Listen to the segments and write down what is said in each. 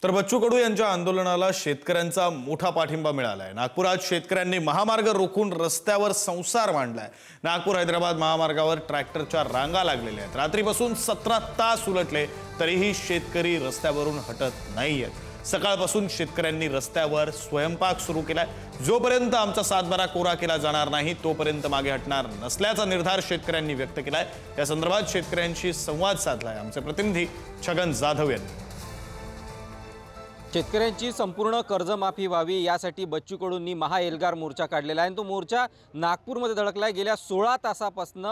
तर बच्चू कडू यांच्या आंदोलनाला शेतकऱ्यांचा मोठा पाठिंबा मिळालाय। नागपुरात शेतकऱ्यांनी महामार्ग रोखून रस्त्यावर संसार मांडलाय। नागपूर हैदराबाद महामार्गावर ट्रॅक्टरच्या रांगा लागलेल्या आहेत। रात्रीपासून 17 तास उलटले तरीही शेतकरी रस्त्यावरून हटत नाहीयेत। सकाळपासून शेतकऱ्यांनी रस्त्यावर स्वयंपाक सुरू केलाय। जोपर्यंत आमचा सातबारा कोरा केला जाणार नाही तोपर्यंत मागे हटणार नसल्याचा निर्धार शेतकऱ्यांनी व्यक्त केलाय। या संदर्भात शेतकऱ्यांशी संवाद साधलाय आमचे प्रतिनिधी छगन जाधव यांनी। शेतकऱ्यांची संपूर्ण कर्जमाफी व्हावी यासाठी बच्चू कडूंनी महाएल्गार मोर्चा काढलेला आहे। तो मोर्चा नागपूरमध्ये धडकलाय। गेल्या 16 तासापासून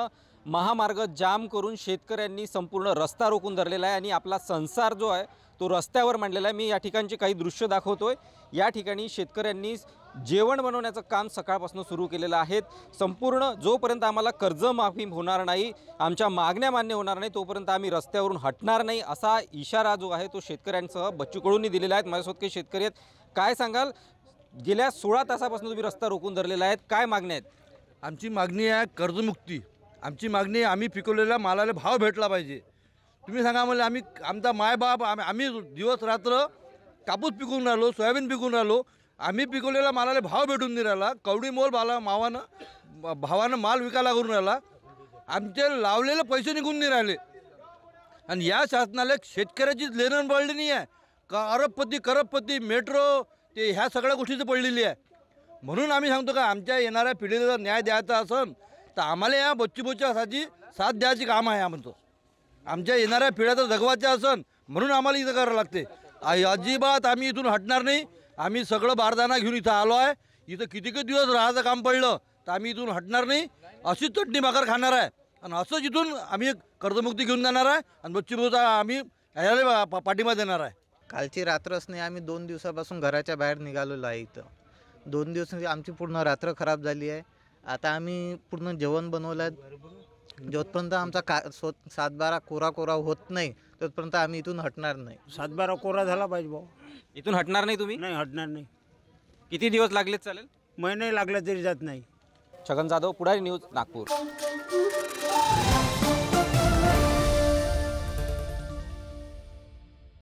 महामार्ग जाम करून शेतकऱ्यांनी संपूर्ण रस्ता रोखून धरलेला आहे आणि आपला संसार जो आहे तो रस्त्यावर मांडलेला आहे। मी या ठिकाणचे काही दृश्य दाखवतोय। या ठिकाणी शेतकऱ्यांनी जेवण बनवण्याचं काम सकाळपासून सुरू केलेलं आहे। संपूर्ण जोपर्यंत आम्हाला कर्जमाफी होणार नाही, आमच्या मागण्या मान्य होणार नाही तोपर्यंत आम्ही रस्त्यावरून हटणार नाही असा इशारा जो आहे तो शेतकऱ्यांसह बच्चू कडूंनी दिलेला आहे। माझ्यासोबत काही शेतकरी आहेत, काय सांगाल? गेल्या 16 तासापासून तुम्ही रस्ता रोखून धरलेला आहे, काय मागण्या आहेत? आमची मागणी आहे कर्जमुक्ती। आमची मागणी आम्ही पिकवलेल्या मालाला भाव भेटला पाहिजे। तुम्ही सांगा मला, आम्ही आमचा मायबाप आम्ही दिवस रात्र कापूस पिकवून राहिलो, सोयाबीन पिकवून राहिलो, आम्ही पिकवलेला मालाला भाव भेटून नाही राहिला। कवडी मोल भावानं माल विकायला करून राहिला। आमचे लावलेले पैसे निघून नाही राहिले आणि या शासनाला शेतकऱ्याचीच लेणं पडली नाही आहे का? अरबपती करबपती मेट्रो ते ह्या सगळ्या गोष्टीचं पडलेली आहे। म्हणून आम्ही सांगतो का आमच्या येणाऱ्या पिढीला जर न्याय द्यायचा असेल तर आम्हाला या बच्चूभाऊच्यासाठी साथ द्यायची काम आहे आमचं। आमच्या येणाऱ्या पिढ्याचं जगवायचं असेल म्हणून आम्हाला इथं करावं लागते। अजिबात आम्ही इथून हटणार नाही। आम्ही सगळं बारदाना घेऊन इथं आलो आहे। इथं किती दिवस राहायचं काम पडलं तर आम्ही इथून हटणार नाही। अशीच चटणी भाकर खाणार आहे आणि असंच इथून आम्ही कर्जमुक्ती घेऊन जाणार आहे आणि बच्चूभाऊचा आम्ही ह्याला पाठिंबा देणार आहे। कालची रात्रच नाही, आम्ही 2 दिवसापासून घराच्या बाहेर निघालेलो आहे। इथं 2 दिवस आमची पूर्ण रात्र खराब झाली आहे। आता आम्ही पूर्ण जेवण बनवलं आहे। जोपर्यंत आमचा सातबारा कोरा होत नाही तोपर्यंत आम्ही इथून हटणार नाही। सातबारा कोरा झाला पाहिजे भाऊ। इथून हटणार नाही तुम्ही? नाही हटणार नाही। किती दिवस लागलेत चालेल? महिने लागला तरी जात नाही। छगन जाधव, पुढारी न्यूज, नागपूर।